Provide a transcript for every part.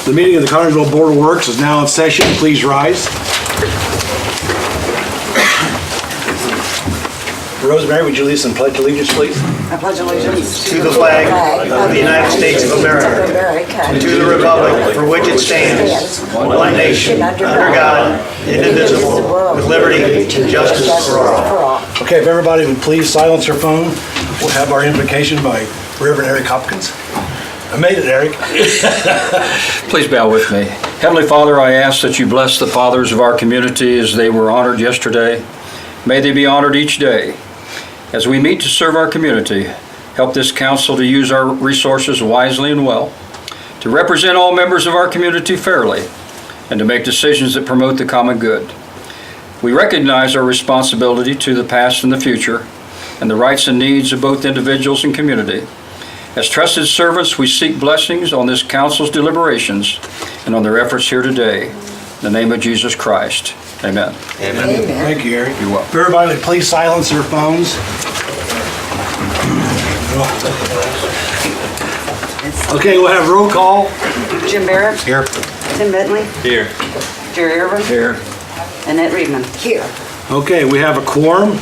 The meeting of the Connersville Board of Works is now in session. Please rise. Rosemary, would you lead us in pledge allegiance, please? I pledge allegiance To the flag of the United States of America, and to the republic for which it stands, one nation, under God, indivisible, with liberty and justice for all. Okay, if everybody would please silence their phone, we'll have our invocation by Reverend Eric Hopkins. I made it, Eric. Please bow with me. Heavenly Father, I ask that you bless the fathers of our community as they were honored yesterday. May they be honored each day. As we meet to serve our community, help this council to use our resources wisely and well, to represent all members of our community fairly, and to make decisions that promote the common good. We recognize our responsibility to the past and the future, and the rights and needs of both individuals and community. As trusted servants, we seek blessings on this council's deliberations and on their efforts here today. In the name of Jesus Christ, amen. Amen. Thank you, Eric. You're welcome. If everybody would please silence their phones. Okay, we'll have roll call. Jim Barrett. Here. Tim Bentley. Here. Jerry Irvin. Here. Annette Reedman. Here. Okay, we have a quorum.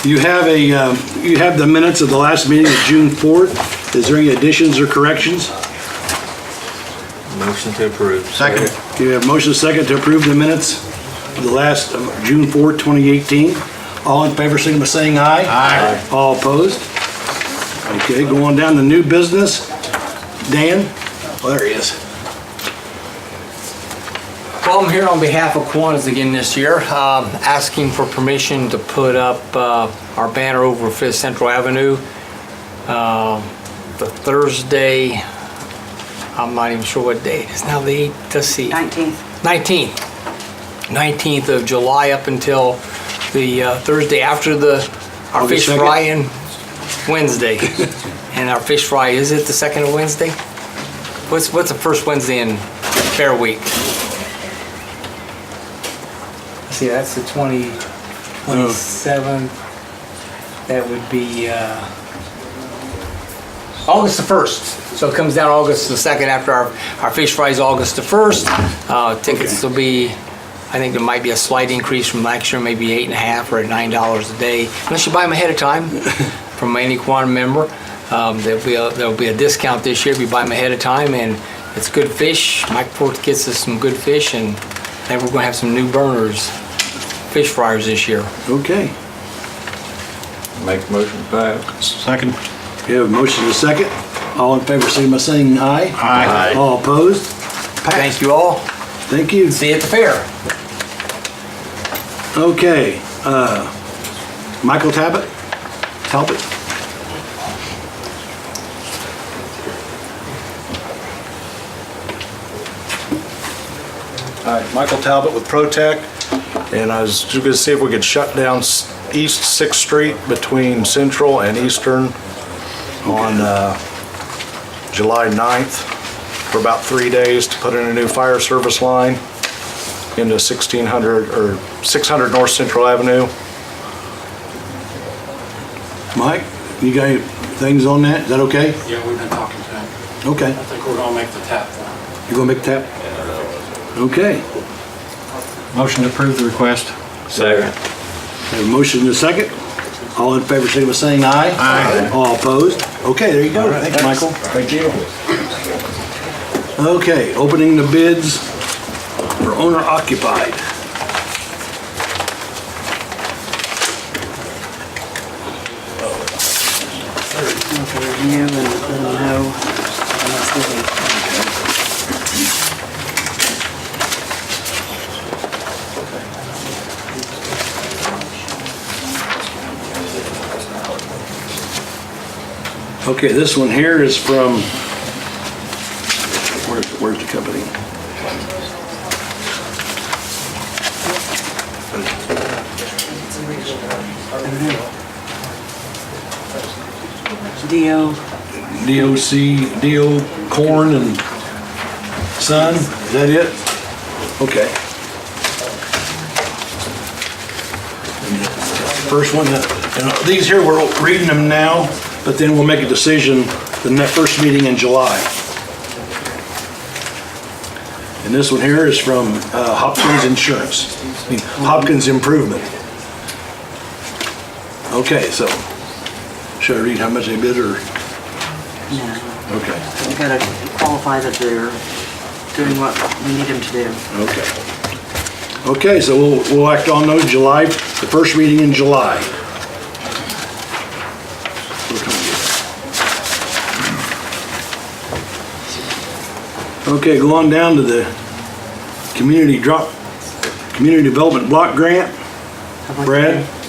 You have the minutes of the last meeting of June 4th. Is there any additions or corrections? Motion to approve. Second. You have motion second to approve the minutes of the last June 4th, 2018. All in favor, signify by saying aye. Aye. All opposed? Okay, go on down to new business. Dan? Oh, there he is. Well, I'm here on behalf of Kiwanis again this year, asking for permission to put up our banner over 5th Central Avenue. The Thursday, I'm not even sure what day it is now, the 8th, let's see. 19th. 19th of July up until the Thursday after our August fish 2nd? fry and Wednesday. And our fish fry, is it the second of Wednesday? What's the first Wednesday in Fair Week? See, that's the 27th. That would be August the 1st. So it comes down August the 2nd after our fish fry is August the 1st. Tickets will be, I think there might be a slight increase from last year, maybe $8.50 or $9 a day. Unless you buy them ahead of time from any Kiwanis member. There'll be a discount this year if you buy them ahead of time, and it's good fish. Mike Fort gets us some good fish, and then we're going to have some new burners, fish fryers this year. Okay. Make the motion pass. Second. You have a motion to second. All in favor, signify by saying aye. Aye. All opposed? Thank you all. Thank you. See you at the fair. Okay, Michael Talbot? All right, Michael Talbot with ProTech, and I was just going to see if we could shut down East 6th Street between Central and Eastern on July 9th for about 3 days to put in a new fire service line into 600 North Central Avenue. Mike, you got any things on that? Is that okay? Yeah, we've been talking to him. Okay. I think we're gonna make the tap for him. You gonna make that? Okay. Motion to approve the request. Second. Have a motion and a second. All in favor, signify by saying aye. Aye. All opposed? Okay, there you go. Thanks, Michael. Thank you. Okay, opening the bids for owner occupied. Review and let them know. Unless they leave. Okay, this one here is from, where's the company? DO Corn and Son, is that it? Okay. First one, and these here, we're reading them now, but then we'll make a decision the first meeting in July. And this one here is from Hopkins Insurance, Hopkins Improvement. Okay, so, should I read how much they bid, or? No, Okay, we gotta qualify that they're doing what we need them to do. okay. Okay, so we'll act on those July, the first meeting in July. Okay, go on down to the community development block grant. How about Brad? that?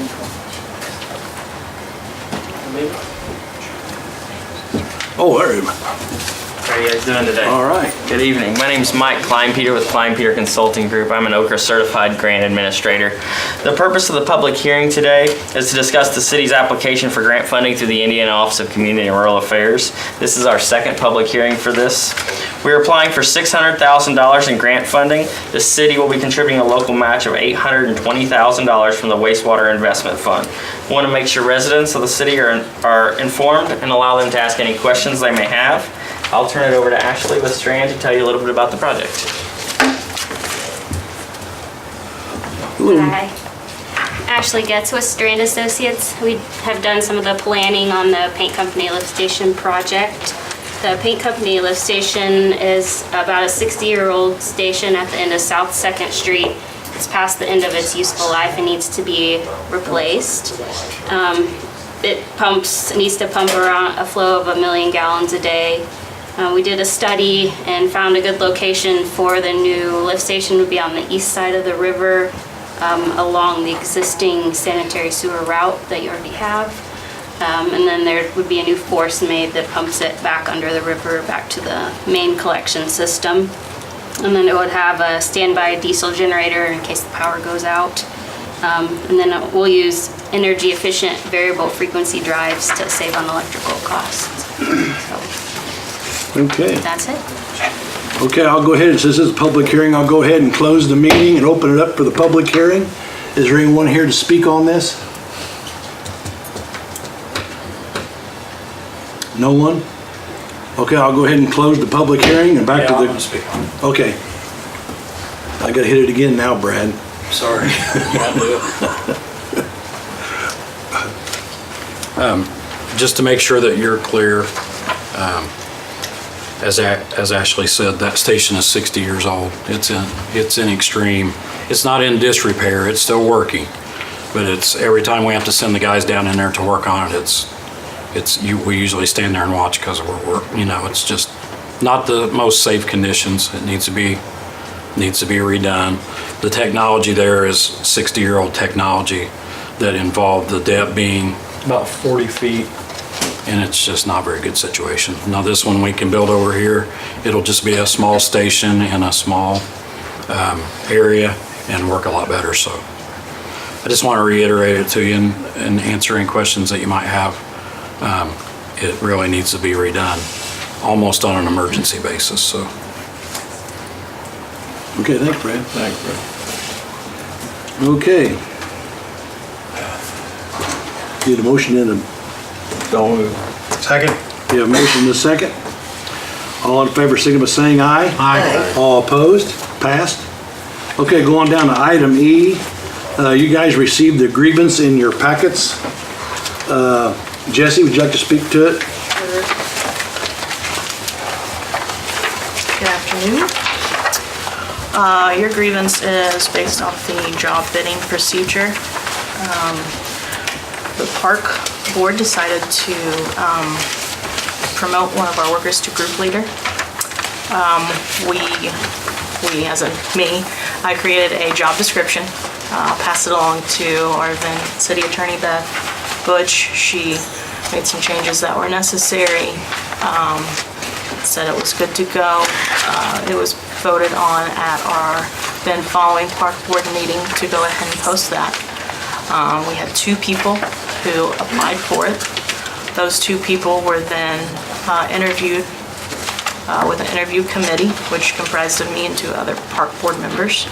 Oh, there you are. How are you guys doing today? All right. Good evening. My name's Mike Kleinpeter with Kleinpeter Consulting Group. I'm an OKRA certified grant administrator. The purpose of the public hearing today is to discuss the city's application for grant funding through the Indiana Office of Community and Rural Affairs. This is our second public hearing for this. We're applying for $600,000 in grant funding. The city will be contributing a local match of $820,000 from the Wastewater Investment Fund. We want to make sure residents of the city are informed and allow them to ask any questions they may have. I'll turn it over to Ashley with Strand to tell you a little bit about the project. Hi. Ashley Getz with Strand Associates. We have done some of the planning on the Paint Company Lift Station project. The Paint Company Lift Station is about a 60-year-old station at the end of South 2nd Street. It's past the end of its useful life and needs to be replaced. It needs to pump around a flow of 1 million gallons a day. We did a study and found a good location for the new lift station would be on the east side of the river, along the existing sanitary sewer route that you already have. And then there would be a new force made that pumps it back under the river, back to the main collection system. And then it would have a standby diesel generator in case the power goes out. And then we'll use energy efficient variable frequency drives to save on electrical costs. So Okay. that's it. Okay, I'll go ahead, since this is a public hearing, I'll go ahead and close the meeting and open it up for the public hearing. Is there anyone here to speak on this? No one? Okay, I'll go ahead and close the public hearing and back to the... speak on it. Okay. I gotta hit it again now, Brad. Sorry. Just to make sure that you're clear, as Ashley said, that station is 60 years old. It's in extreme, it's not in disrepair, it's still working. But it's, every time we have to send the guys down in there to work on it, we usually stand there and watch because it's just not the most safe conditions. It needs to be redone. The technology there is 60-year-old technology that involved the depth being about 40 feet, and it's just not a very good situation. Now this one we can build over here. It'll just be a small station in a small area and work a lot better. So I just want to reiterate it to you and answer any questions that you might have. It really needs to be redone, almost on an emergency basis, so. Okay, thanks, Brad. Thanks, Brad. Okay. Need a motion in a... Don't move. Second? You have a motion in a second? All in favor, signify by saying aye. Aye. All opposed? Passed. Okay, go on down to item E. You guys received the grievance in your packets. Jesse, would you like to speak to it? Good afternoon. Your grievance is based off the job bidding procedure. The park board decided to promote one of our workers to group leader. We, as in me, I created a job description. I'll pass it along to our then city attorney, Beth Butch. She made some changes that were necessary. Said it was good to go. It was voted on at our then following park board meeting to go ahead and post that. We had 2 people who applied for it. Those 2 people were then interviewed with an interview committee, which comprised of me and 2 other park board members.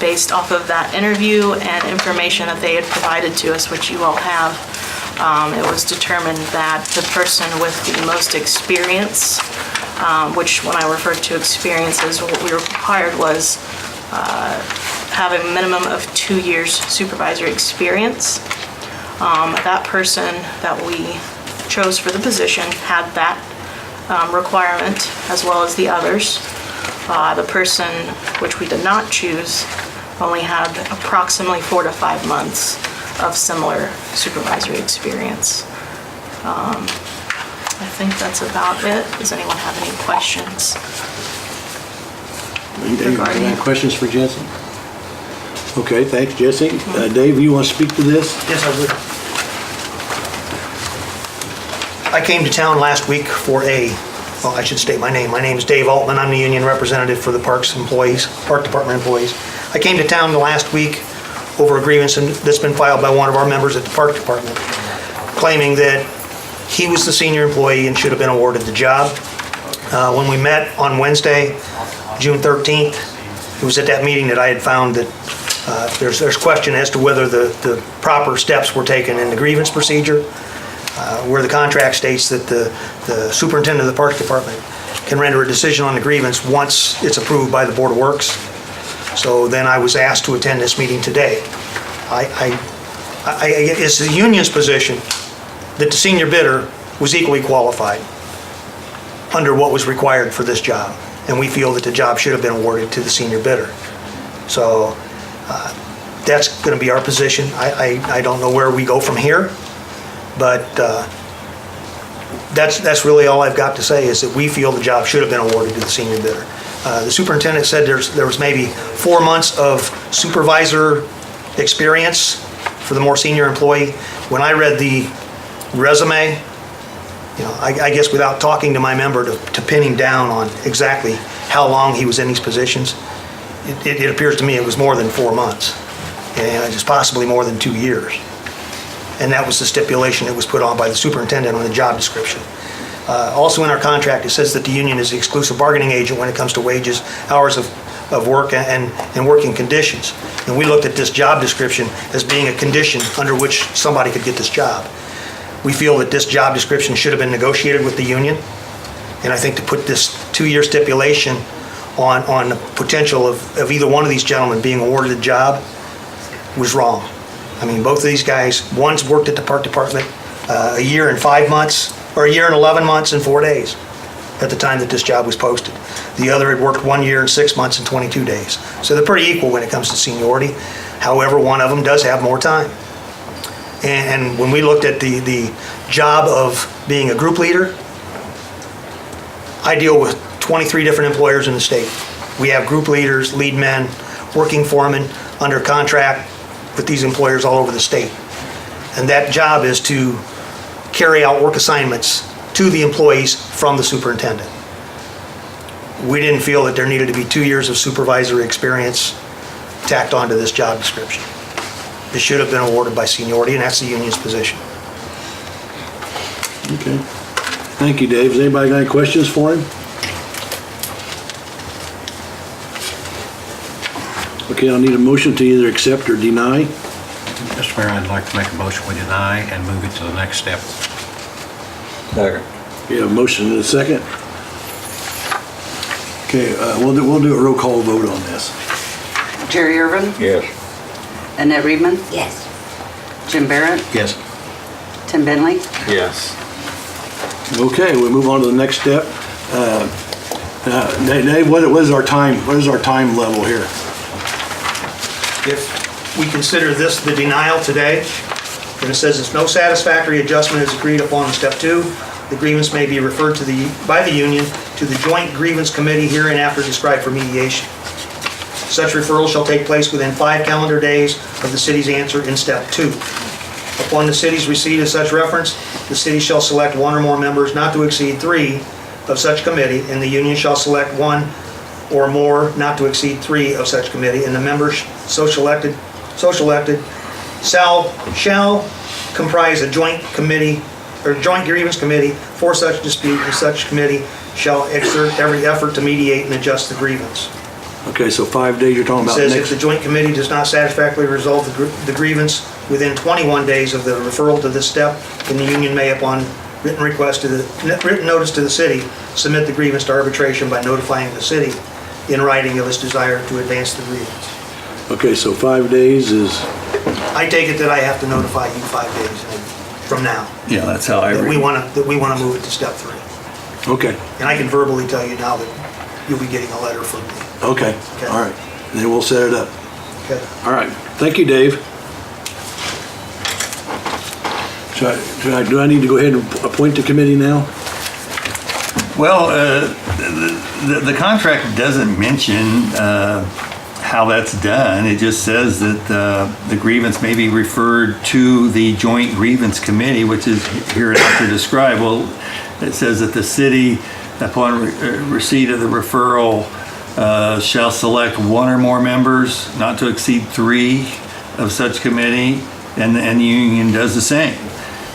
Based off of that interview and information that they had provided to us, which you all have, it was determined that the person with the most experience which when I referred to experiences, what we required was have a minimum of 2 years supervisory experience. That person that we chose for the position had that requirement as well as the others. The person which we did not choose only had approximately 4 to 5 months of similar supervisory experience. I think that's about it. Does anyone have any questions? Any questions for Jesse? Okay, thanks, Jesse. Dave, you want to speak to this? Yes, I would. I came to town last week for well, I should state my name. My name is Dave Altman. I'm the union representative for the Park Department employees. I came to town last week over a grievance that's been filed by one of our members at the Park Department, claiming that he was the senior employee and should have been awarded the job. When we met on Wednesday, June 13th, it was at that meeting that I had found that there's question as to whether the proper steps were taken in the grievance procedure, where the contract states that the superintendent of the Parks Department can render a decision on the grievance once it's approved by the Board of Works. So then I was asked to attend this meeting today. It's the union's position that the senior bidder was equally qualified under what was required for this job, and we feel that the job should have been awarded to the senior bidder. So that's going to be our position. I don't know where we go from here, but that's really all I've got to say, is that we feel the job should have been awarded to the senior bidder. The superintendent said there was maybe 4 months of supervisor experience for the more senior employee. When I read the resume, I guess without talking to my member to pin him down on exactly how long he was in these positions, it appears to me it was more than 4 months, and it's possibly more than 2 years. And that was the stipulation that was put on by the superintendent on the job description. Also in our contract, it says that the union is the exclusive bargaining agent when it comes to wages, hours of work, and working conditions. And we looked at this job description as being a condition under which somebody could get this job. We feel that this job description should have been negotiated with the union. And I think to put this 2-year stipulation on the potential of either one of these gentlemen being awarded a job was wrong. I mean, both of these guys, one's worked at the Park Department a year and 5 months, or a year and 11 months and 4 days at the time that this job was posted. The other had worked 1 year and 6 months and 22 days. So they're pretty equal when it comes to seniority. However, one of them does have more time. And when we looked at the job of being a group leader, I deal with 23 different employers in the state. We have group leaders, lead men, working foremen under contract with these employers all over the state. And that job is to carry out work assignments to the employees from the superintendent. We didn't feel that there needed to be 2 years of supervisory experience tacked onto this job description. It should have been awarded by seniority, and that's the union's position. Okay. Thank you, Dave. Has anybody got any questions for him? Okay, I'll need a motion to either accept or deny. Mr. Mayor, I'd like to make a motion we deny and move it to the next step. Second. We have a motion and a second. Okay, we'll do a roll call vote on this. Jerry Irvin? Yes. Annette Reedman? Yes. Jim Barrett? Yes. Tim Bentley? Yes. Okay, we move on to the next step. Dave, what is our time level here? If we consider this the denial today, then it says if no satisfactory adjustment is agreed upon in step 2, the grievance may be referred by the union to the joint grievance committee hereinafter described for mediation. Such referral shall take place within 5 calendar days of the city's answer in step 2. Upon the city's receipt of such reference, the city shall select 1 or more members not to exceed 3 of such committee, and the union shall select 1 or more not to exceed 3 of such committee, and the members so selected shall comprise a joint committee or joint grievance committee for such dispute, and such committee shall exert every effort to mediate and adjust the grievance. Okay, so 5 days you're talking It about says if next. the joint committee does not satisfactorily resolve the grievance within 21 days of the referral to this step, then the union may, upon written notice to the city, submit the grievance to arbitration by notifying the city in writing of its desire to advance the grievance. Okay, so 5 days is, I take it that I have to notify you 5 days from now, Yeah, that's how I that we read. want to move it to step 3. okay, And I can verbally tell you now that you'll be getting a letter from me. okay, Okay. all right. Then we'll set it up. Okay. All right, thank you, Dave. Do I need to go ahead and appoint the committee now? Well, the contract doesn't mention how that's done. It just says that the grievance may be referred to the Joint Grievance Committee, which is hereafter described. Well, it says that the city, upon receipt of the referral, shall select one or more members, not to exceed 3 of such committee, and the union does the same.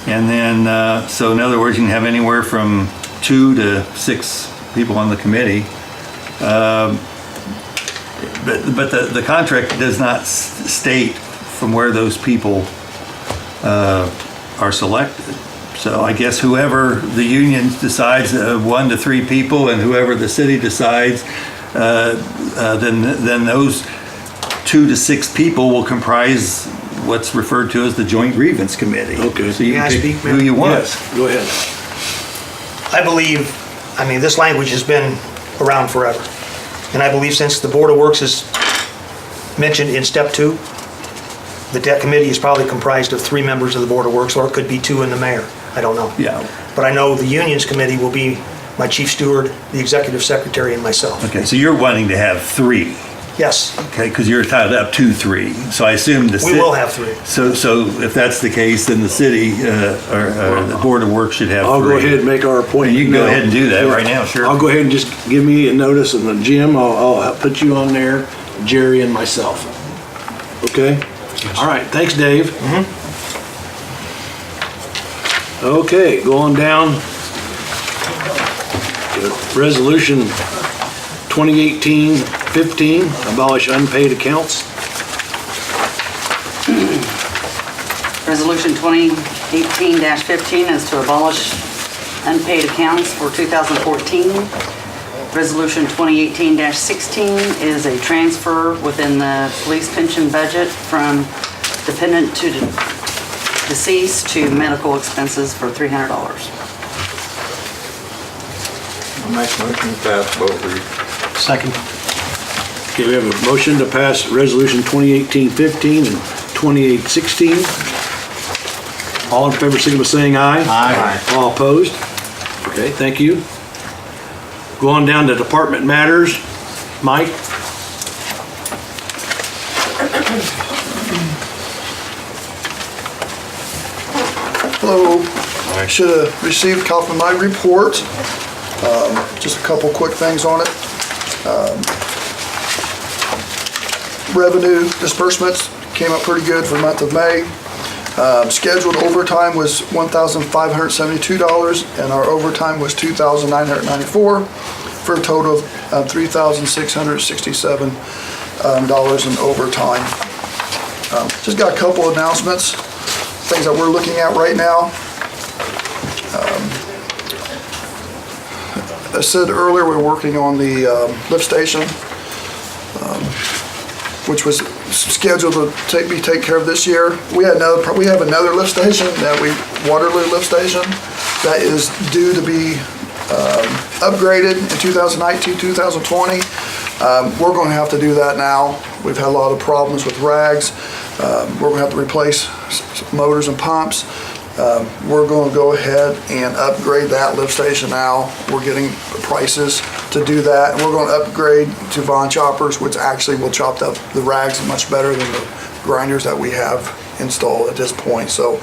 And then, so in other words, you can have anywhere from 2 to 6 people on the committee. But the contract does not state from where those people are selected. So I guess whoever the union decides, 1 to 3 people, and whoever the city decides, then those 2 to 6 people will comprise what's referred to as the Joint Grievance Committee. Okay. So you May I can pick speak, Mayor? who you want. Yes, go ahead. I believe, this language has been around forever. And I believe since the Board of Works is mentioned in step 2, that committee is probably comprised of 3 members of the Board of Works, or it could be 2 and the mayor. I don't know. Yeah. But I know the unions committee will be my chief steward, the executive secretary, and myself. Okay, so you're wanting to have 3. Yes, Okay, because you're tied up to 3. So I assume the we city. will have 3. So if that's the case, then the city, or the Board of Works should have 3. I'll go ahead and make our appointment. You can go now. ahead and do that right now, sure. I'll go ahead and just give me a notice, and then Jim, I'll put you on there, Jerry and myself. Okay? All right, thanks, Dave. Okay, going down to Resolution 2018-15, abolish unpaid accounts. Resolution 2018-15 is to abolish unpaid accounts for 2014. Resolution 2018-16 is a transfer within the police pension budget from dependent to deceased to medical expenses for $300. I'll make a motion to pass both readings. Second. Okay, we have a motion to pass Resolution 2018-15 and 28-16. All in favor, signify by saying aye. Aye. All opposed? Okay, thank you. Going down to department matters. Mike? Hello. I should have received a copy of my report. Just a couple quick things on it. Revenue disbursements came up pretty good for the month of May. Scheduled overtime was $1,572, and our overtime was $2,994, for a total of $3,667 in overtime. Just got a couple announcements, things that we're looking at right now. I said earlier, we're working on the lift station, which was scheduled to be taken care of this year. We have another lift station, Waterloo lift station, that is due to be upgraded in 2019, 2020. We're going to have to do that now. We've had a lot of problems with rags. We're going to have to replace motors and pumps. We're going to go ahead and upgrade that lift station now. We're getting prices to do that. And we're going to upgrade to Von choppers, which actually will chop up the rags much better than the grinders that we have installed at this point. So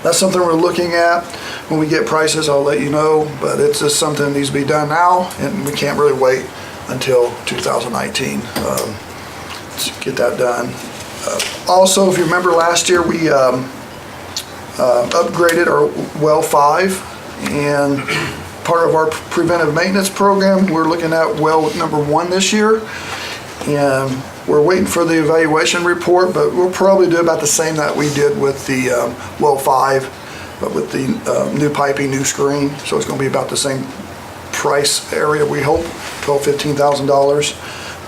that's something we're looking at. When we get prices, I'll let you know, but it's just something that needs to be done now, and we can't really wait until 2019 to get that done. Also, if you remember last year, we upgraded our well 5, and part of our preventive maintenance program, we're looking at well number 1 this year, and we're waiting for the evaluation report, but we'll probably do about the same that we did with the well 5. but with the new piping, new screen, so it's gonna be about the same price area, we hope, $12,000-$15,000.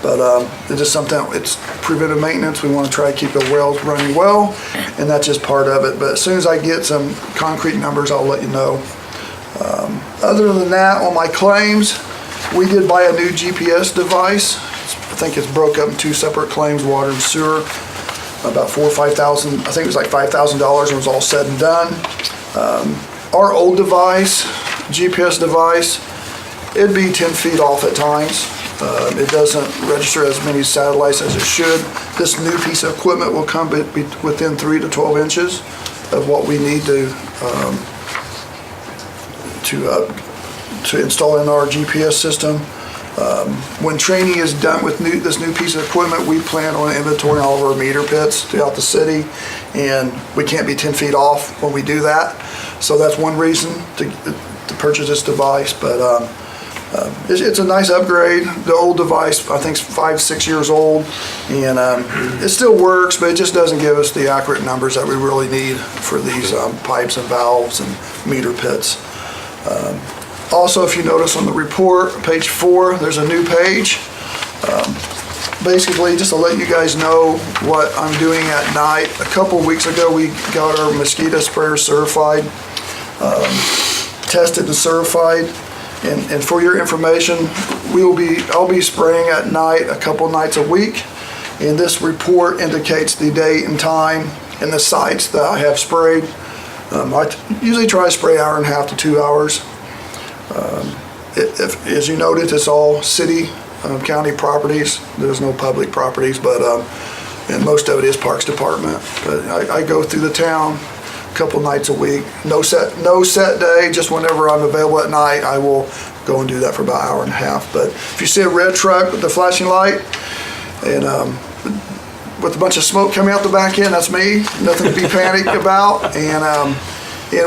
But it's just something, it's preventive maintenance, we wanna try to keep the wells running well, and that's just part of it. But as soon as I get some concrete numbers, I'll let you know. Other than that, on my claims, we did buy a new GPS device. I think it's broke up in two separate claims, water and sewer, about $4,000 or $5,000, I think it was like $5,000 and it was all said and done. Our old device, GPS device, it'd be 10 feet off at times. It doesn't register as many satellites as it should. This new piece of equipment will come within 3 to 12 inches of what we need to install in our GPS system. When training is done with this new piece of equipment, we plan on inventorying all of our meter pits throughout the city, and we can't be 10 feet off when we do that. So that's one reason to purchase this device, but it's a nice upgrade. The old device, I think, is 5-6 years old, and it still works, but it just doesn't give us the accurate numbers that we really need for these pipes and valves and meter pits. Also, if you notice on the report, page 4, there's a new page. Basically, just to let you guys know what I'm doing at night. A couple weeks ago, we got our mosquito sprayer certified, tested and certified. And for your information, I'll be spraying at night a couple nights a week. And this report indicates the date and time and the sites that I have sprayed. I usually try to spray 1.5 to 2 hours. As you noted, it's all city, county properties. There's no public properties, but and most of it is Parks Department. But I go through the town a couple nights a week. No set day. Just whenever I'm available at night, I will go and do that for about 1.5 hours. But if you see a red truck with the flashing light and with a bunch of smoke coming out the back end, that's me. Nothing to be panicked about. And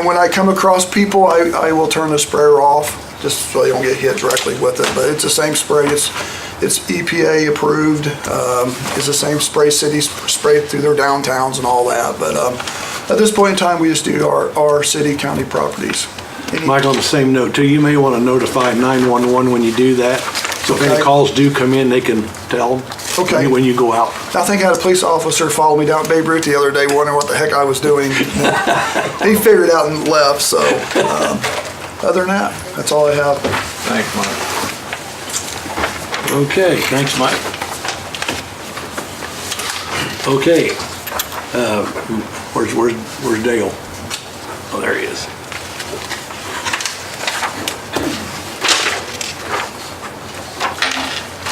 when I come across people, I will turn the sprayer off, just so they don't get hit directly with it. But it's the same spray. It's EPA approved. It's the same spray cities spray through their downtowns and all that. But at this point in time, we just do our city, county properties. Mike, on the same note too, you may want to notify 911 when you do that. So if any calls do come in, they can tell them when you go out. I think I had a police officer follow me down Babe Ruth the other day, wondering what the heck I was doing. He figured it out and left. So other than that, that's all I have. Thanks, Mike. Okay, thanks, Mike. Okay, where's Dale? Oh, there he is.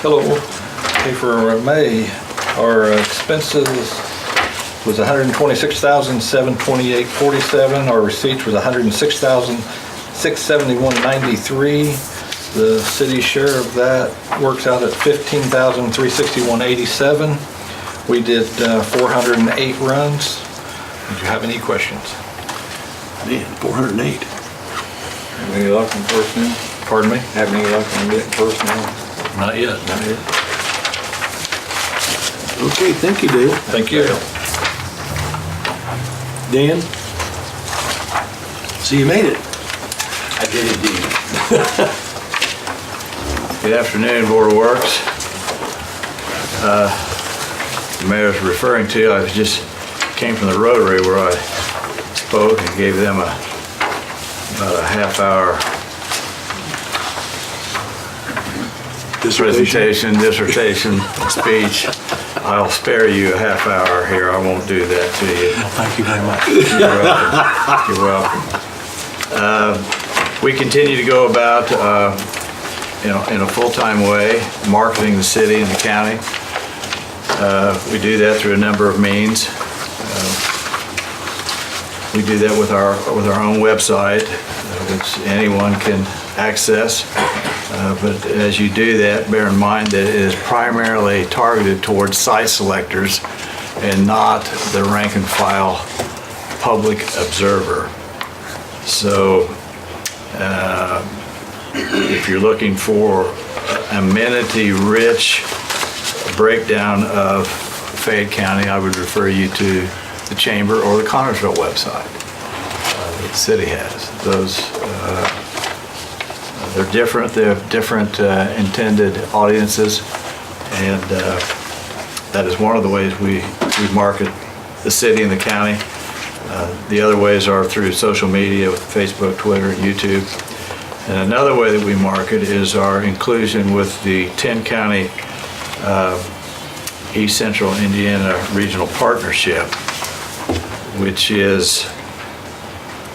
Hello. Okay, for May, our expenses was $126,728.47. Our receipts was $106,671.93. The city share of that works out at $15,361.87. We did 408 runs. Did you have any questions? Man, 408. Have any luck in personnel? Pardon me? Have any luck in getting personnel? Not yet. Not yet. Okay, thank you, Dale. Thank you. Dan? So you made it. I did indeed. Good afternoon, Board of Works. The mayor's referring to, I just came from the Rotary where I spoke and gave them about a half-hour dissertation speech. I'll spare you a half hour here. I won't do that to you. Well, thank you very much. You're welcome. We continue to go about, in a full-time way, marketing the city and the county. We do that through a number of means. We do that with our own website, which anyone can access. But as you do that, bear in mind that it is primarily targeted towards site selectors and not the rank and file public observer. So if you're looking for amenity-rich breakdown of Fayette County, I would refer you to the Chamber or the Connersville website. that the city has. Those, they're different, they have different intended audiences, and that is one of the ways we market the city and the county. The other ways are through social media with Facebook, Twitter, and YouTube. And another way that we market is our inclusion with the 10-county East Central Indiana Regional Partnership, which is,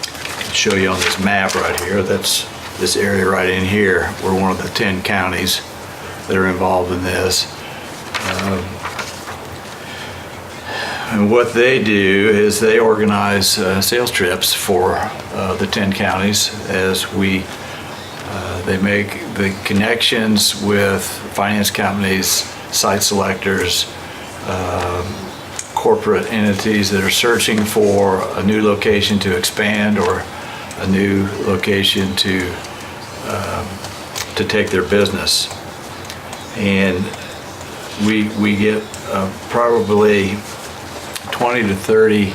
I'll show you on this map right here, that's this area right in here. We're one of the 10 counties that are involved in this. And what they do is they organize sales trips for the 10 counties as they make the connections with finance companies, site selectors, corporate entities that are searching for a new location to expand or a new location to take their business. And we get probably 20 to 30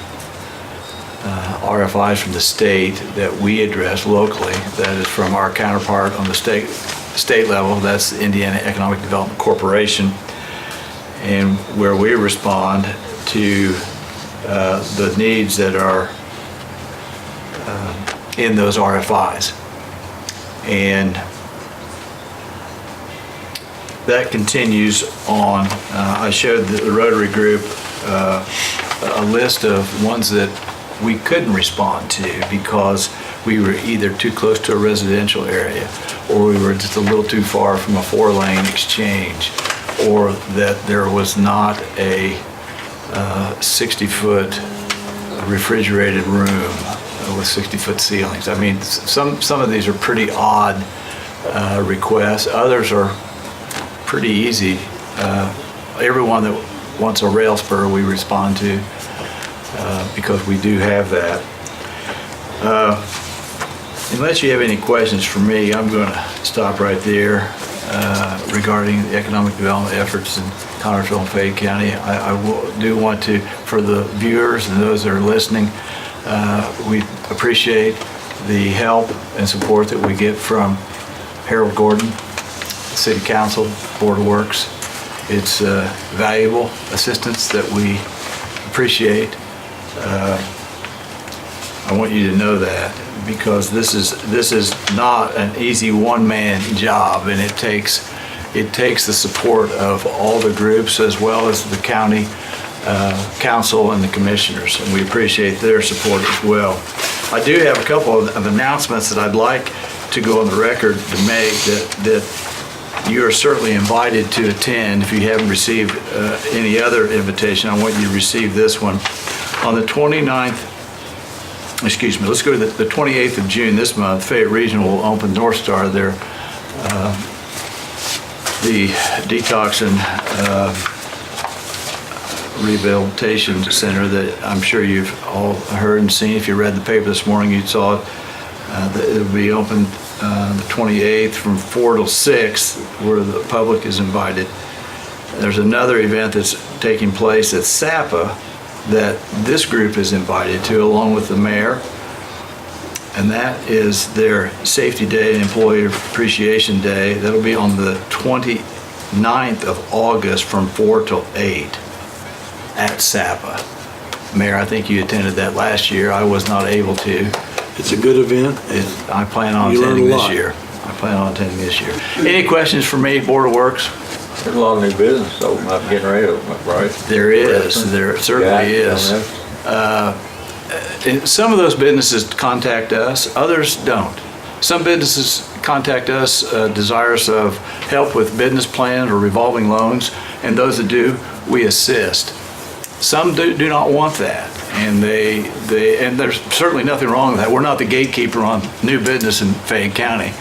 RFIs from the state that we address locally. That is from our counterpart on the state level, that's the Indiana Economic Development Corporation, and where we respond to the needs that are in those RFIs. And that continues on. I showed the Rotary Group a list of ones that we couldn't respond to because we were either too close to a residential area, or we were just a little too far from a 4-lane exchange, or that there was not a 60-foot refrigerated room with 60-foot ceilings. I mean, some of these are pretty odd requests. Others are pretty easy. Everyone that wants a rail spur we respond to because we do have that. Unless you have any questions for me, I'm going to stop right there regarding the economic development efforts in Connersville and Fayette County. I do want to, for the viewers and those that are listening, we appreciate the help and support that we get from Harold Gordon, City Council, Board of Works. It's valuable assistance that we appreciate. I want you to know that, because this is not an easy one-man job, and it takes the support of all the groups as well as the county council and the commissioners, and we appreciate their support as well. I do have a couple of announcements that I'd like to go on the record to make that you are certainly invited to attend. If you haven't received any other invitation, I want you to receive this one. On the 29th, excuse me, let's go to the 28th of June this month, Fayette Regional will open North Star, the detox and rehabilitation center that I'm sure you've all heard and seen. If you read the paper this morning, you saw it. It'll be open the 28th from 4 till 6, where the public is invited. There's another event that's taking place at SAPA that this group is invited to, along with the mayor, and that is their Safety Day and Employee Appreciation Day. That'll be on the 29th of August from 4 till 8 at SAPA. Mayor, I think you attended that last year. I was not able to. It's a good event. I plan on attending this year. I plan on attending this year. Any questions for me, Board of Works? There's a lot of new business open up, getting ready to open up, right? There is. There certainly is. And some of those businesses contact us, others don't. Some businesses contact us desirous of help with business plans or revolving loans, and those that do, we assist. Some do not want that, and and there's certainly nothing wrong with that. We're not the gatekeeper on new business in Fayette County.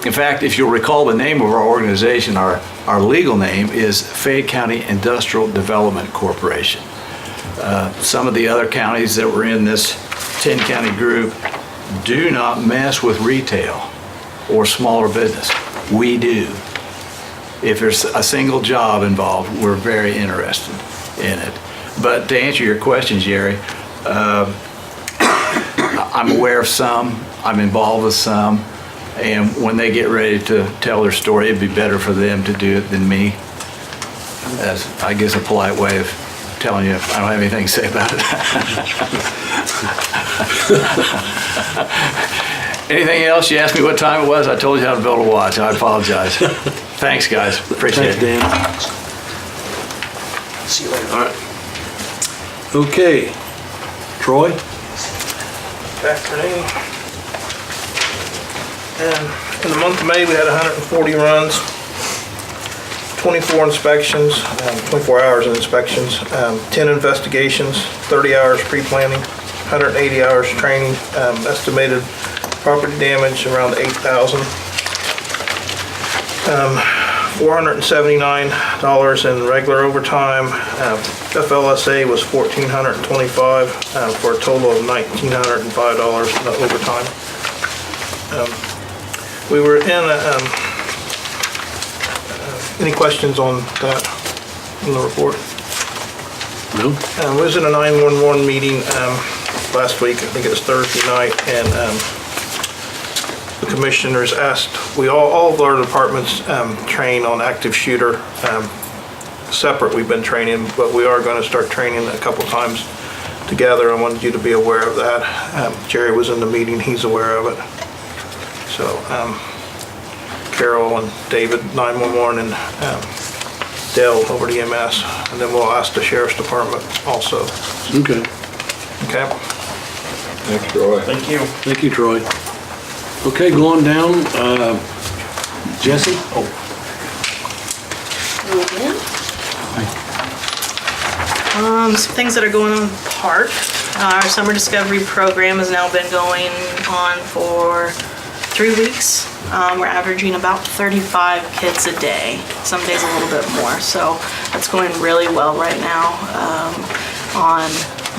In fact, if you'll recall the name of our organization, our legal name is Fayette County Industrial Development Corporation. Some of the other counties that were in this 10-county group do not mess with retail or smaller business. We do. If there's a single job involved, we're very interested in it. But to answer your question, Jerry, I'm aware of some, I'm involved with some, and when they get ready to tell their story, it'd be better for them to do it than me. That's, I guess, a polite way of telling you I don't have anything to say about it. Anything else? You asked me what time it was. I told you how to build a watch. I apologize. Thanks, guys. Appreciate Thanks, it. Dan. See you later. All right. Okay. Troy? Good afternoon. In the month of May, we had 140 runs, 24 inspections, 24 hours of inspections, 10 investigations, 30 hours pre-planning, 180 hours training, estimated property damage around 8,000. $479 in regular overtime. FLSA was $1,425 for a total of $1,905 in the overtime. We were in any questions on that, on the report? No. We was in a 911 meeting last week, I think it was Thursday night, and the commissioners asked, all of our departments train on active shooter. Separate, we've been training, but we are going to start training a couple times together. I wanted you to be aware of that. Jerry was in the meeting, he's aware of it. So Carol and David, 911, and Dale over to EMS, and then we'll ask the sheriff's department also. Okay. Okay? Thanks, Troy. Thank you. Thank you, Troy. Okay, going down, Jesse? Oh. Some things that are going on in the park. Our summer discovery program has now been going on for 3 weeks. We're averaging about 35 kids a day, some days a little bit more. So that's going really well right now. On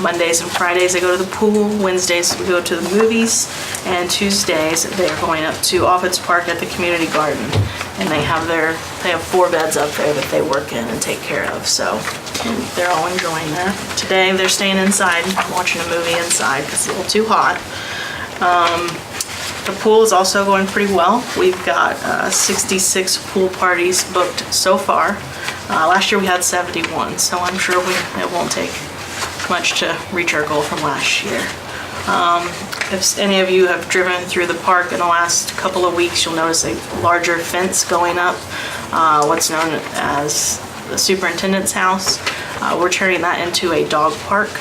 Mondays and Fridays they go to the pool, Wednesdays we go to the movies, and Tuesdays they're going up to Offutt's Park at the community garden. And they have 4 beds up there that they work in and take care of. So they're all enjoying that. Today they're staying inside, watching a movie inside because it's a little too hot. The pool is also going pretty well. We've got 66 pool parties booked so far. Last year we had 71, so I'm sure it won't take much to reach our goal from last year. If any of you have driven through the park in the last couple of weeks, you'll notice a larger fence going up, what's known as the superintendent's house. We're turning that into a dog park.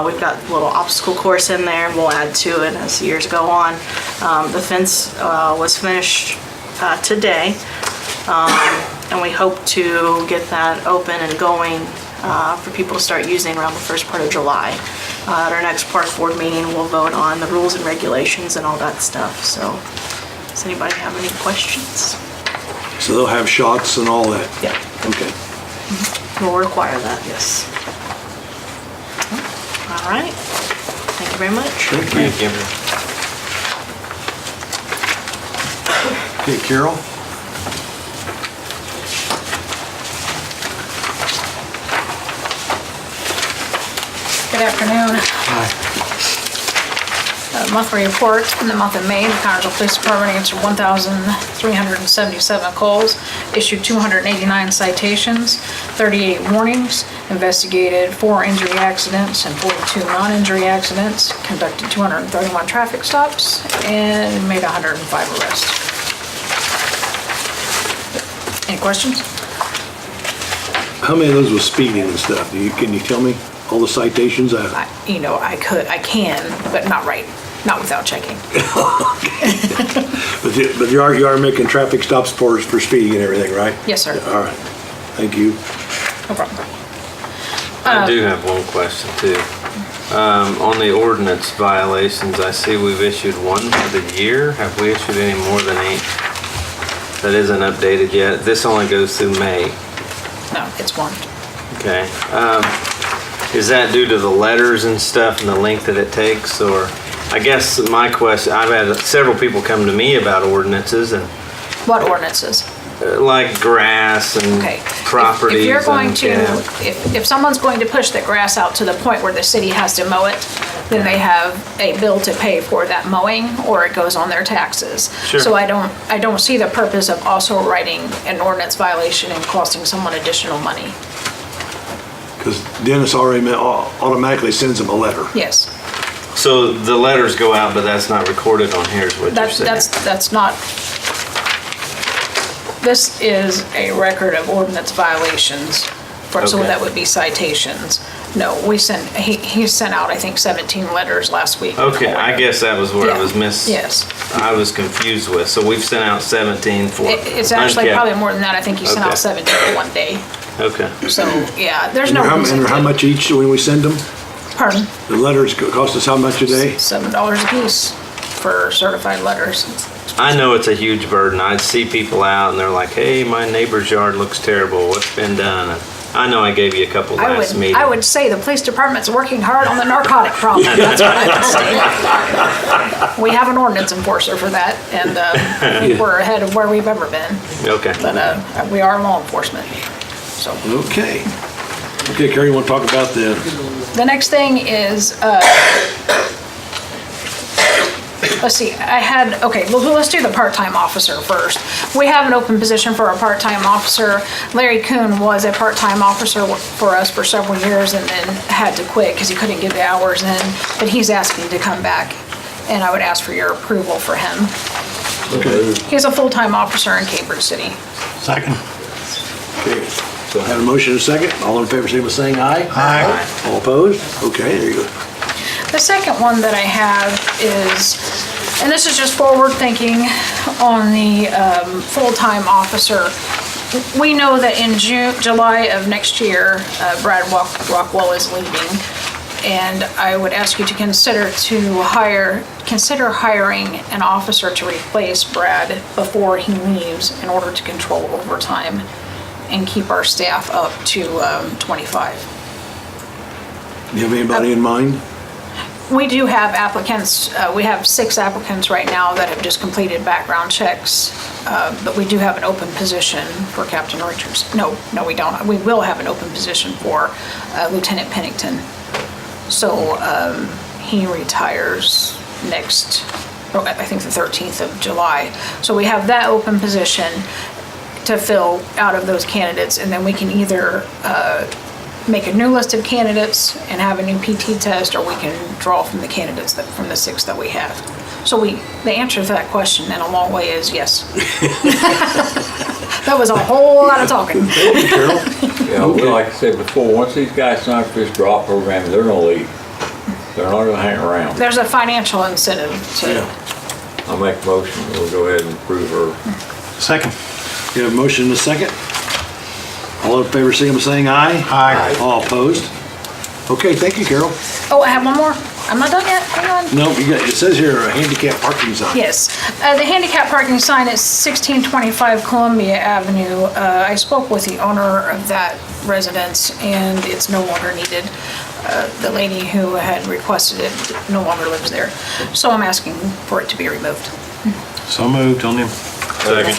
We've got a little obstacle course in there. We'll add to it as years go on. The fence was finished today, and we hope to get that open and going for people to start using around the first part of July. At our next park board meeting, we'll vote on the rules and regulations and all that stuff. So, does anybody have any questions? So they'll have shots and all that? Yeah. Okay. We'll require that, yes. All right. Thank you very much. Thank you. Okay, Carol? Good afternoon. Hi. Monthly report in the month of May, the Connersville Police Department answered 1,377 calls, issued 289 citations, 38 warnings, investigated 4 injury accidents and 42 non-injury accidents, conducted 231 traffic stops, and made 105 arrests. Any questions? How many of those was speeding and stuff? Can you tell me all the citations? I can, but not without checking. But you are making traffic stops for speeding and everything, right? Yes, sir. All right. Thank you. No problem. I do have one question too. On the ordinance violations, I see we've issued 1 for the year. Have we issued any more than 8? That isn't updated yet. This only goes through May. No, it's 1. Okay. Is that due to the letters and stuff and the length that it takes, or? I guess my question, I've had several people come to me about ordinances and. What ordinances? Like grass and properties If you're going to, uncapped. if someone's going to push the grass out to the point where the city has to mow it, then they have a bill to pay for that mowing, or it goes on their taxes. Sure. So I don't see the purpose of also writing an ordinance violation and costing someone additional money. Because Dennis already automatically sends them a letter. Yes. So the letters go out, but that's not recorded on here is what you're saying? That's not, this is a record of ordinance violations, so Okay. that would be citations. No, he sent out, I think, 17 letters last week. Okay, I guess that was where I was Yes. I was confused with. So we've sent out 17 for It's actually uncapped. probably more than that. I think he sent Okay. out 17 one day. Okay. So, yeah, there's no And reason. how much each when we send them? Pardon? The letters cost us how much a day? $7 a piece for certified letters. I know it's a huge burden. I see people out and they're like, hey, my neighbor's yard looks terrible. What's been done? And I know I gave you a couple last meeting. I would say the police department's working hard on the narcotic problem. That's what I would say. We have an ordinance enforcer for that, and I think we're ahead of where we've ever been. Okay. But we are law enforcement. So Okay. Okay, Carrie, you want to talk about the, the next thing is, let's see, let's do the part-time officer first. We have an open position for a part-time officer. Larry Kuhn was a part-time officer for us for several years and then had to quit because he couldn't get the hours in, but he's asking to come back, and I would ask for your approval for him. okay. He's a full-time officer in Cambridge City. Second. Okay. So I have a motion and a second. All in favor, say by saying aye. Aye. All opposed? Okay, there you go. The second one that I have is, and this is just forward thinking on the full-time officer. We know that in July of next year, Brad Rockwell is leaving, and I would ask you to consider hiring an officer to replace Brad before he leaves in order to control overtime and keep our staff up to 25. Do you have anybody in mind? We do have applicants, we have 6 applicants right now that have just completed background checks, but we do have an open position for Captain Richards. No, we don't. We will have an open position for Lieutenant Pennington. So he retires next, I think the 13th of July. So we have that open position to fill out of those candidates, and then we can either make a new list of candidates and have a new PT test, or we can draw from the candidates from the 6 that we have. So the answer to that question in a long way is yes. That was a whole lot of talking. Yeah, well, like I said before, once these guys sign up for this drop program, they're gonna leave. They're not gonna hang around. There's a financial incentive to, I'll make a motion, we'll go ahead and approve her. Second. You have a motion and a second? All in favor, say by saying aye. Aye. All opposed? Okay, thank you, Carol. oh, I have one more. I'm not done yet, hang on. No, it says here, a handicap parking sign. Yes, the handicap parking sign is 1625 Columbia Avenue. I spoke with the owner of that residence, and it's no longer needed. The lady who had requested it no longer lives there, so I'm asking for it to be removed. So moved on him. Second.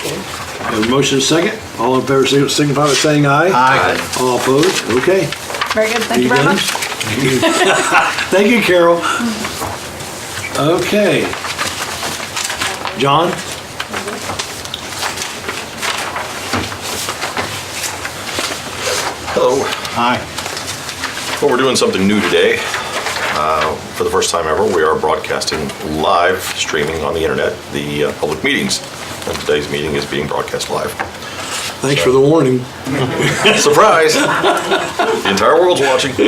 Have a motion and a second? All in favor, signify by saying aye. Aye. All opposed? Okay. Very good, thank you You very done? much. Thank you, Carol. Okay. John? Hello. Aye. Well, we're doing something new today. For the first time ever, we are broadcasting live streaming on the internet, the public meetings. And today's meeting is being broadcast live. Thanks for the warning. Surprise! The entire world's watching. For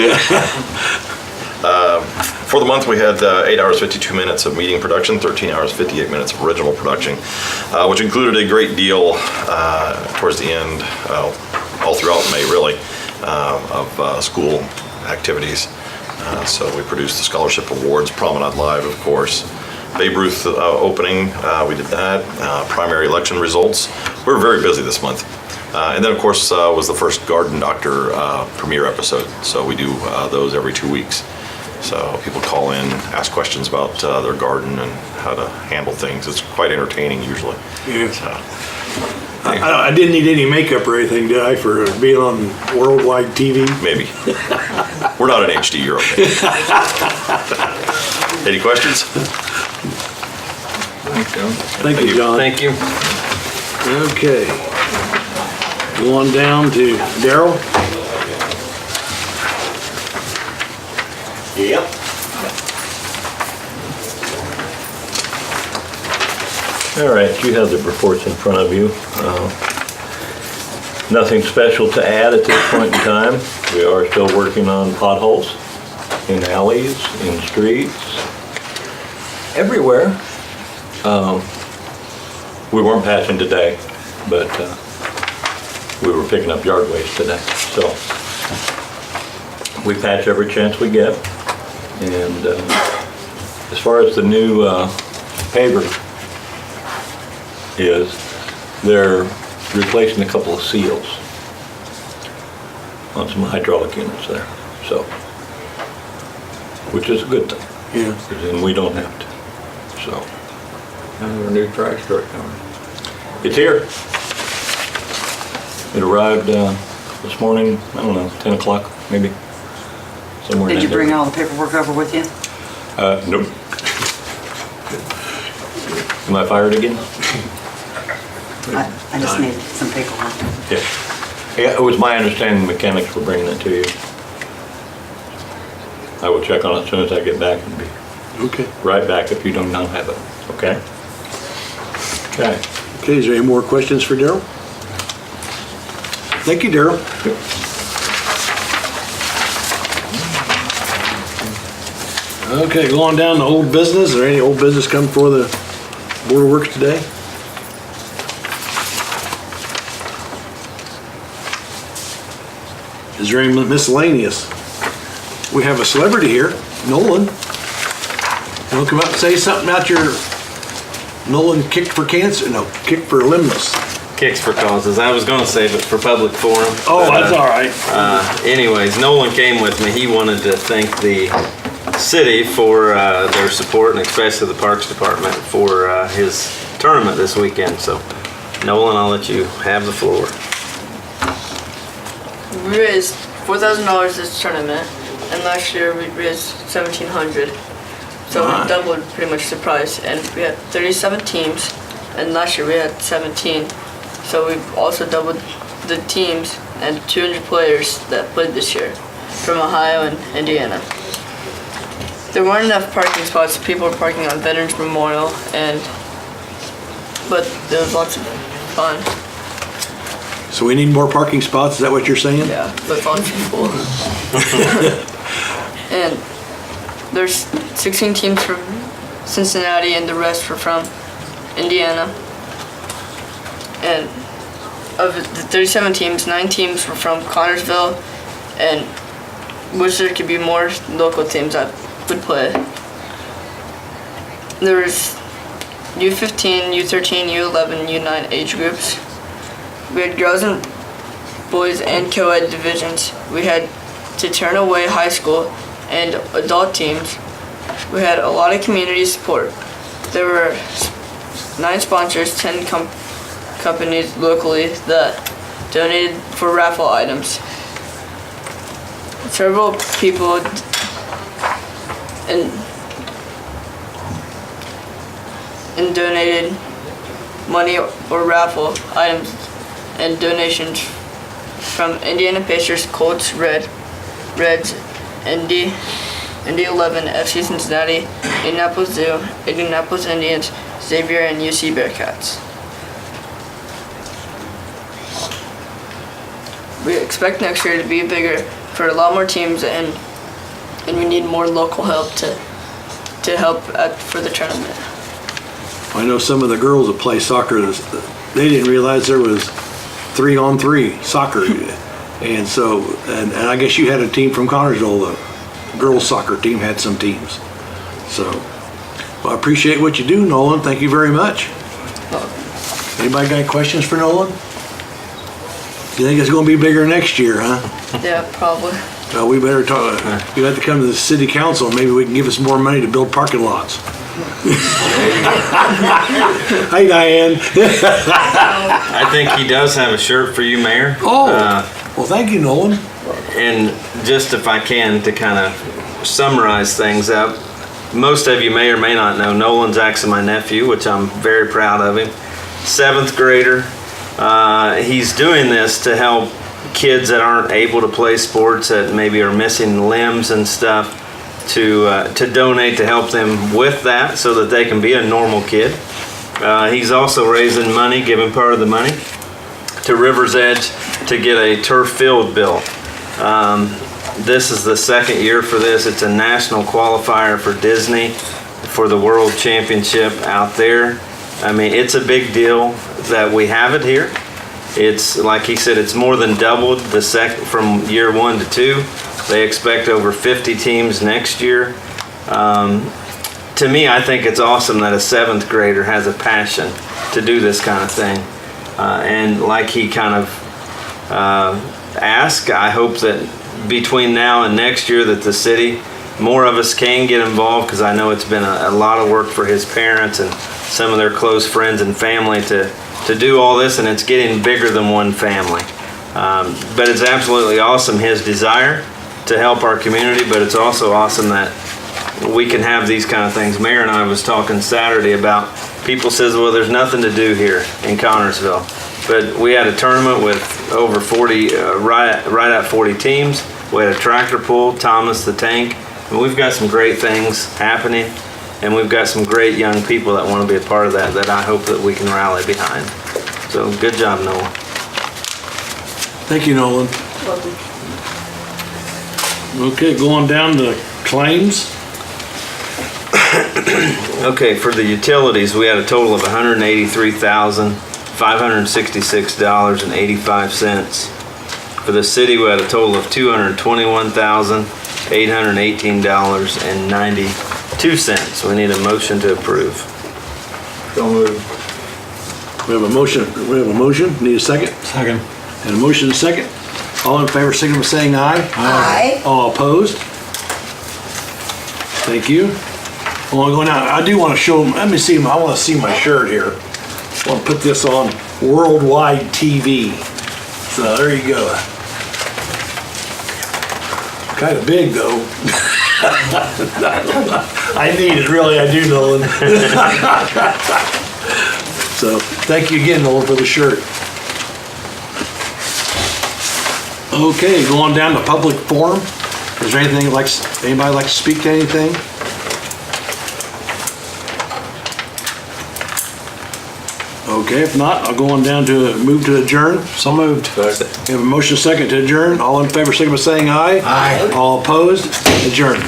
the month, we had 8 hours, 52 minutes of meeting production, 13 hours, 58 minutes of original production, which included a great deal towards the end, all throughout May, really, of school activities. So we produced the scholarship awards, Promenade Live, of course. Babe Ruth opening, we did that. Primary election results. We were very busy this month. And then, of course, was the first Garden Doctor premiere episode. So we do those every 2 weeks. So people call in, ask questions about their garden and how to handle things. It's quite entertaining usually. Yeah. So, I didn't need any makeup or anything, did I, for being on worldwide TV? Maybe. We're not in HD, you're okay. Any questions? Thank you, John. Thank you. Okay. Go on down to Daryl. Yep. All right, you have the reports in front of you. Nothing special to add at this point in time. We are still working on potholes in alleys, in streets, everywhere. We weren't patching today, but we were picking up yard waste today. So we patch every chance we get. And as far as the new paver is, they're replacing a couple of seals on some hydraulic units there, so, which is a good thing. Yeah. And we don't have to, so. Our new trash truck coming. It's here. It arrived this morning, I don't know, 10 o'clock maybe, somewhere in Did you that bring area. all the paperwork over with you? Nope. Am I fired again? I just need some paperwork. Yeah. Yeah, it was my understanding the mechanics were bringing it to you. I will check on it as soon as I get back and be Okay. right back if you do not have it, okay? Okay. Okay, is there any more questions for Daryl? Thank you, Daryl. Okay, go on down to old business. Is there any old business come before the Board of Works today? Is there any miscellaneous? We have a celebrity here, Nolan. You want to come out and say something about your Nolan kicked for cancer? No, kicked for lameness. Kicks for causes. I was gonna save it for public forum. Oh, but, that's all right. Anyways, Nolan came with me. He wanted to thank the city for their support and especially the Parks Department for his tournament this weekend. So, Nolan, I'll let you have the floor. We raised $4,000 this tournament, and last year we raised $1,700. So we doubled pretty much the price, and we had 37 teams, and last year we had 17. So we've also doubled the teams and 200 players that played this year from Ohio and Indiana. There weren't enough parking spots. People were parking on Veterans Memorial, but there was lots of fun. So we need more parking spots, is that what you're saying? Yeah, with lots of people. And there's 16 teams from Cincinnati and the rest were from Indiana. And of the 37 teams, 9 teams were from Connersville, and wish there could be more local teams that would play. There was U15, U13, U11, U9 age groups. We had girls and boys and co-ed divisions. We had Ternaway High School and adult teams. We had a lot of community support. There were 9 sponsors, 10 companies locally that donated for raffle items. Several people and donated money or raffle items and donations from Indiana Pacers, Colts, Reds, Indy 11, FC Cincinnati, Indianapolis Zoo, Indianapolis Indians, Xavier, and UC Bearcats. We expect next year to be bigger for a lot more teams, and we need more local help to help for the tournament. I know some of the girls that play soccer, they didn't realize there was 3-on-3 soccer. And so, and I guess you had a team from Connersville, the girls soccer team had some teams. So, well, I appreciate what you do, Nolan. Thank you very much. Anybody got any questions for Nolan? You think it's gonna be bigger next year, huh? Yeah, probably. Well, we better talk, you have to come to the city council, and maybe we can give us more money to build parking lots. Hi, Diane. I think he does have a shirt for you, Mayor. Oh, well, thank you, Nolan. And just if I can, to kind of summarize things up, most of you may or may not know, Nolan's actually my nephew, which I'm very proud of him. 7th grader. He's doing this to help kids that aren't able to play sports, that maybe are missing limbs and stuff, to donate to help them with that so that they can be a normal kid. He's also raising money, giving part of the money to River's Edge to get a turf field built. This is the 2nd year for this. It's a national qualifier for Disney for the World Championship out there. I mean, it's a big deal that we have it here. It's, like he said, it's more than doubled from year 1 to 2. They expect over 50 teams next year. To me, I think it's awesome that a 7th grader has a passion to do this kind of thing. And like he kind of asked, I hope that between now and next year that the city, more of us can get involved, because I know it's been a lot of work for his parents and some of their close friends and family to do all this, and it's getting bigger than one family. But it's absolutely awesome, his desire to help our community, but it's also awesome that we can have these kind of things. Mayor and I was talking Saturday about, people says, well, there's nothing to do here in Connersville. But we had a tournament with over 40, right at 40 teams. We had a tractor pull, Thomas the Tank, and we've got some great things happening, and we've got some great young people that want to be a part of that I hope that we can rally behind. So good job, Nolan. Thank you, Nolan. Okay, going down to claims. Okay, for the utilities, we had a total of $183,566.85. For the city, we had a total of $221,818.92. We need a motion to approve. So moved. We have a motion. Need a second? Second. And a motion and a second. All in favor, signal by saying aye. Aye. All opposed? Thank you. Well, going out, I do want to show, let me see, I want to see my shirt here. I want to put this on worldwide TV. So there you go. Kind of big though. I need it, really, I do, Nolan. So thank you again, Nolan, for the shirt. Okay, going down to public forum. Is there anything anybody like to speak to anything? Okay, if not, I'll go on down to move to adjourn. So moved. We have a motion second to adjourn. All in favor, signal by saying aye. Aye. All opposed? Adjourn.